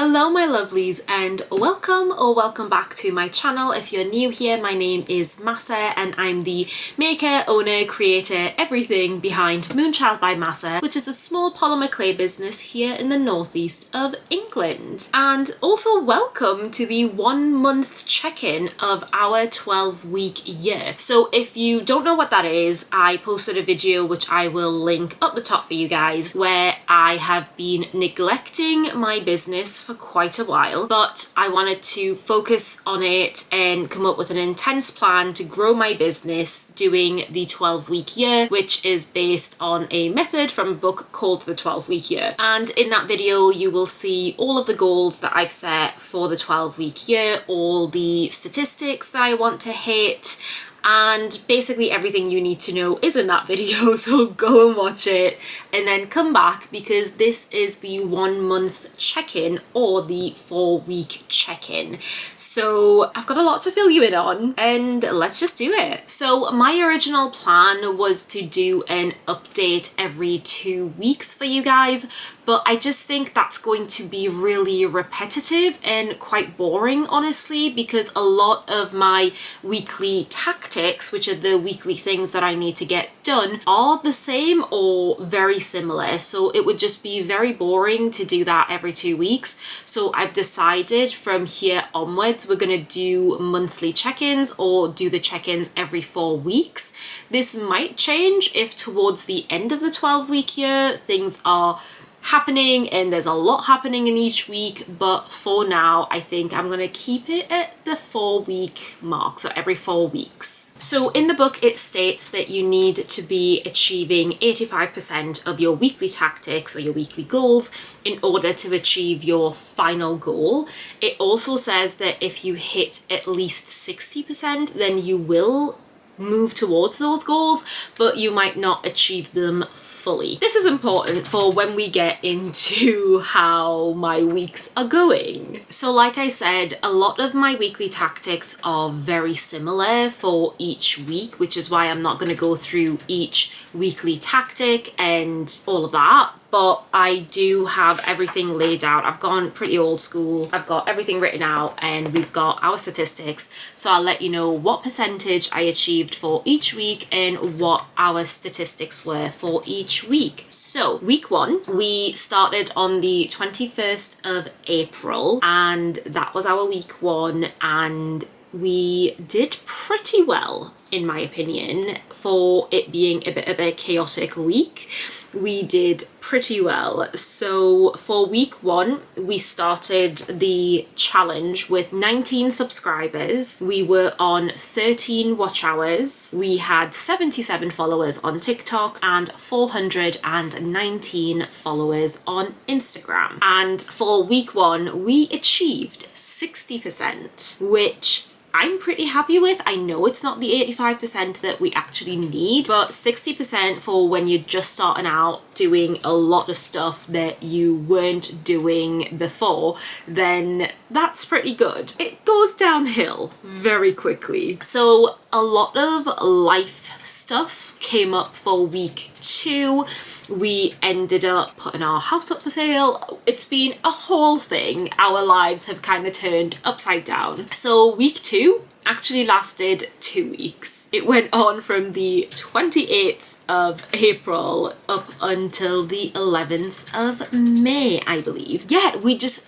Hello my lovelies and welcome back to my channel. If you're new here, my name is Mahsa and I'm the maker, owner, creator, everything behind Moonchild by Mahsa, which is a small polymer clay business here in the northeast of England. And also welcome to the 1 month check-in of our 12-week year. So if you don't know what that is, I posted a video which I will link up the top for you guys where I have been neglecting my business for quite a while, but I wanted to focus on it and come up with an intense plan to grow my business doing the 12-week year, which is based on a method from a book called The 12-Week Year. And in that video you will see all of the goals that I've set for the 12-week year, all the statistics that I want to hit, and basically everything you need to know is in that video, so go and watch it and then come back because this is the 1 month check-in or the 4-week check-in. So I've got a lot to fill you in on and let's just do it. So my original plan was to do an update every 2 weeks for you guys, but I just think that's going to be really repetitive and quite boring, honestly, because a lot of my weekly tactics, which are the weekly things that I need to get done, are the same or very similar. So it would just be very boring to do that every 2 weeks. So I've decided from here onwards, we're gonna do monthly check-ins or do the check-ins every 4 weeks. This might change if towards the end of the 12-week year, things are happening and there's a lot happening in each week, but for now I think I'm gonna keep it at the 4-week mark, so every 4 weeks. So in the book it states that you need to be achieving 85% of your weekly tactics or your weekly goals in order to achieve your final goal. It also says that if you hit at least 60%, then you will move towards those goals, but you might not achieve them fully. This is important for when we get into how my weeks are going. So like I said, a lot of my weekly tactics are very similar for each week, which is why I'm not going to go through each weekly tactic and all of that. But I do have everything laid out. I've gone pretty old school. I've got everything written out and we've got our statistics. So I'll let you know what percentage I achieved for each week and what our statistics were for each week. So week 1, we started on the 21st of April and that was our week 1, and we did pretty well in my opinion for it being a bit of a chaotic week. We did pretty well. So for week 1, we started the challenge with 19 subscribers. We were on 13 watch hours. We had 77 followers on TikTok and 419 followers on Instagram. And for week 1, we achieved 60%, which I'm pretty happy with. I know it's not the 85% that we actually need, but 60% for when you're just starting out doing a lot of stuff that you weren't doing before, then that's pretty good. It goes downhill very quickly. So a lot of life stuff came up for week 2. We ended up putting our house up for sale. It's been a whole thing. Our lives have kind of turned upside down. So week 2 actually lasted 2 weeks. It went on from the 28th of April up until the 11th of May, I believe. Yeah,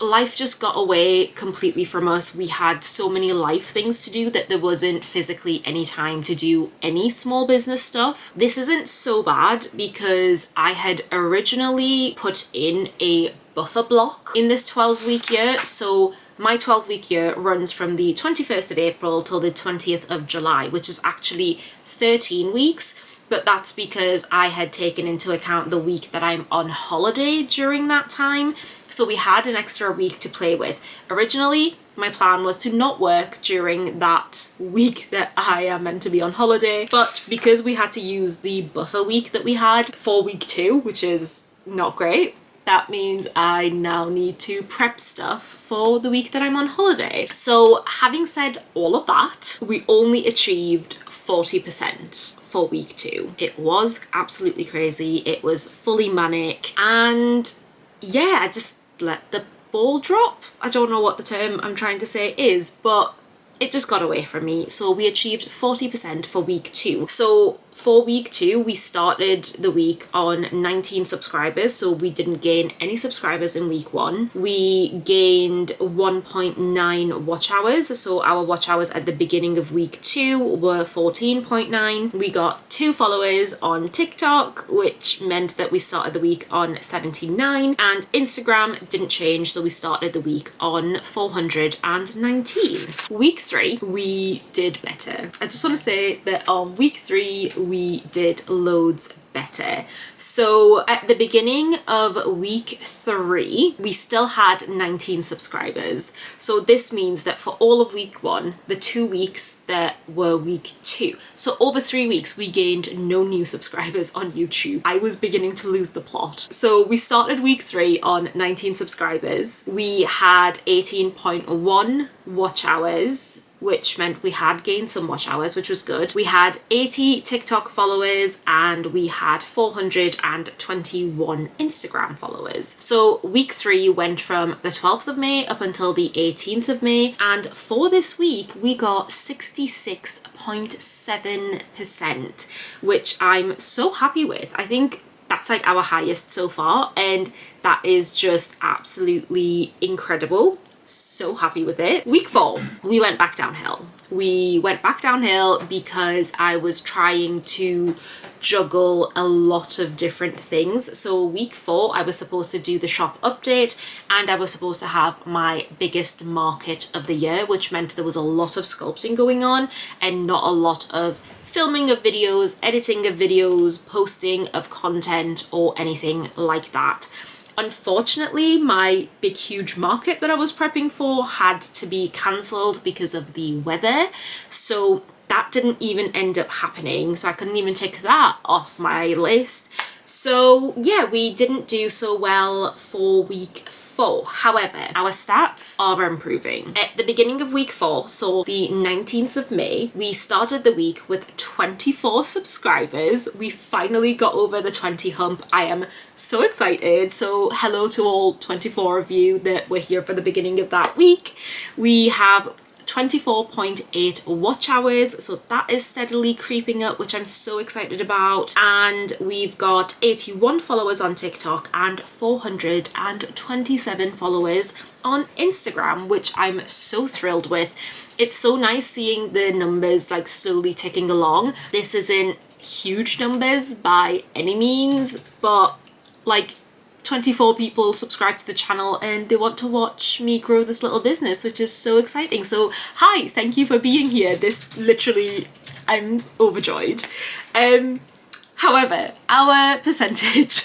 life just got away completely from us. We had so many life things to do that there wasn't physically any time to do any small business stuff. This isn't so bad because I had originally put in a buffer block in this 12-week year. So my 12-week year runs from the 21st of April till the 20th of July, which is actually 13 weeks. But that's because I had taken into account the week that I'm on holiday during that time. So we had an extra week to play with. Originally, my plan was to not work during that week that I am meant to be on holiday. But because we had to use the buffer week that we had for week 2, which is not great, that means I now need to prep stuff for the week that I'm on holiday. So having said all of that, we only achieved 40% for week 2. It was absolutely crazy. It was fully manic, and yeah, I just let the ball drop. I don't know what the term I'm trying to say is, but it just got away from me. So we achieved 40% for week 2. So for week 2, we started the week on 19 subscribers, so we didn't gain any subscribers in week 1. We gained 1.9 watch hours, so our watch hours at the beginning of week 2 were 14.9. We got 2 followers on TikTok, which meant that we started the week on 79, and Instagram didn't change, so we started the week on 419. Week 3, we did better. I just want to say that on week 3, we did loads better. So at the beginning of week 3, we still had 19 subscribers. So this means that for all of week 1, the 2 weeks that were week 2, so over 3 weeks, we gained no new subscribers on YouTube. I was beginning to lose the plot. So we started week 3 on 19 subscribers. We had 18.1 watch hours, which meant we had gained some watch hours, which was good. We had 80 TikTok followers and we had 421 Instagram followers. So week 3 went from the 12th of May up until the 18th of May. And for this week, we got 66.7%, which I'm so happy with. I think that's like our highest so far, and that is just absolutely incredible. So happy with it. Week 4, we went back downhill. We went back downhill because I was trying to juggle a lot of different things. So week 4, I was supposed to do the shop update and I was supposed to have my biggest market of the year, which meant there was a lot of sculpting going on and not a lot of filming of videos, editing of videos, posting of content or anything like that. Unfortunately, my big huge market that I was prepping for had to be cancelled because of the weather, so that didn't even end up happening, so I couldn't even take that off my list. So yeah, we didn't do so well for week 4. However, our stats are improving. At the beginning of week 4, so the 19th of May, we started the week with 24 subscribers. We finally got over the 20 hump. I am so excited. So hello to all 24 of you that were here for the beginning of that week. We have 24.8 watch hours, so that is steadily creeping up, which I'm so excited about. And we've got 81 followers on TikTok and 427 followers on Instagram, which I'm so thrilled with. It's so nice seeing the numbers like slowly ticking along. This isn't huge numbers by any means, but like 24 people subscribe to the channel and they want to watch me grow this little business, which is so exciting. So hi, thank you for being here. This literally, I'm overjoyed. However, our percentage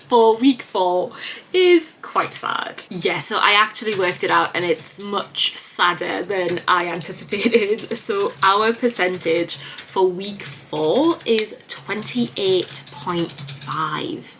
for week 4 is quite sad. Yeah, so I actually worked it out and it's much sadder than I anticipated. So our percentage for week 4 is 28.5.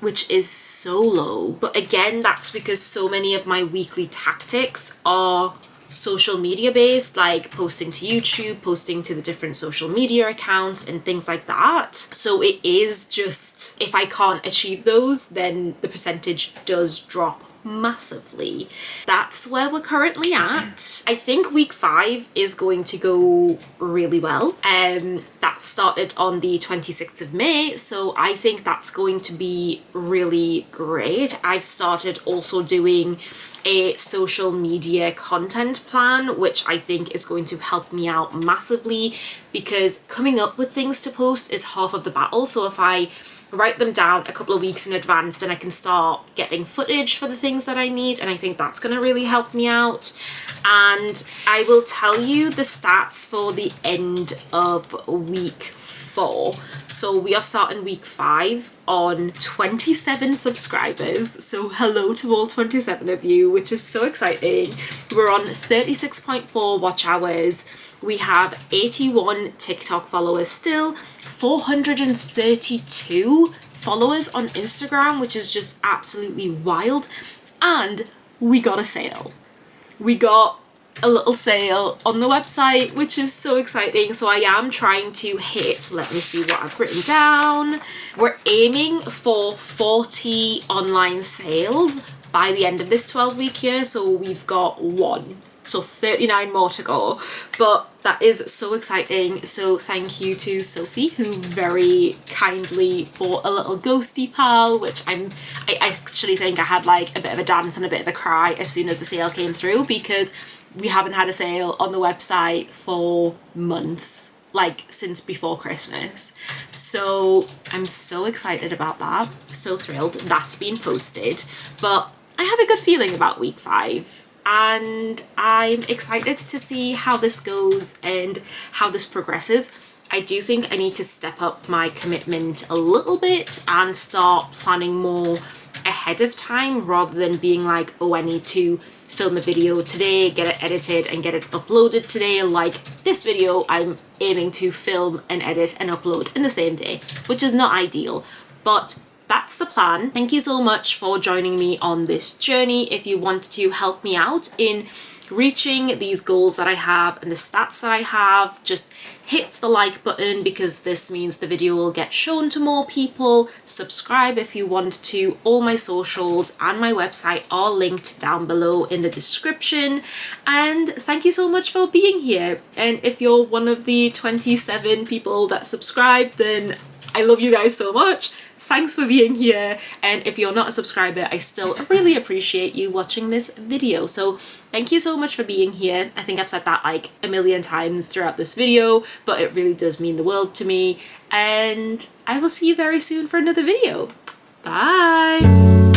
which is so low. But again, that's because so many of my weekly tactics are social media based, like posting to YouTube, posting to the different social media accounts and things like that. So it is just, if I can't achieve those, then the percentage does drop massively. That's where we're currently at. I think week 5 is going to go really well. That started on the 26th of May, so I think that's going to be really great. I've started also doing a social media content plan, which I think is going to help me out massively, because coming up with things to post is half of the battle. So if I write them down a couple of weeks in advance, then I can start getting footage for the things that I need, and I think that's going to really help me out. And I will tell you the stats for the end of week 4. So we are starting week 5 on 27 subscribers, so hello to all 27 of you, which is so exciting. We're on 36.4 watch hours. We have 81 TikTok followers still, 432 followers on Instagram, which is just absolutely wild. And we got a sale. We got a little sale on the website, which is so exciting. So I am trying to hit, let me see what I've written down. We're aiming for 40 online sales by the end of this 12-week year, so we've got 39 more to go, but that is so exciting. So thank you to Sophie, who very kindly bought a little ghosty pal, which I actually think I had like a bit of a dance and a bit of a cry as soon as the sale came through, because we haven't had a sale on the website for months, like since before Christmas. So I'm so excited about that, so thrilled that's been posted. But I have a good feeling about week 5. And I'm excited to see how this goes and how this progresses. I do think I need to step up my commitment a little bit and start planning more ahead of time, rather than being like, oh, I need to film a video today, get it edited and get it uploaded today. Like this video, I'm aiming to film and edit and upload in the same day, which is not ideal, but that's the plan. Thank you so much for joining me on this journey. If you want to help me out in reaching these goals that I have and the stats that I have, just hit the like button, because this means the video will get shown to more people. Subscribe if you want to. All my socials and my website are linked down below in the description. And thank you so much for being here. And if you're one of the 27 people that subscribe, then I love you guys so much. Thanks for being here. And if you're not a subscriber, I still really appreciate you watching this video. So thank you so much for being here. I think I've said that like a million times throughout this video, but it really does mean the world to me. And I will see you very soon for another video. Bye.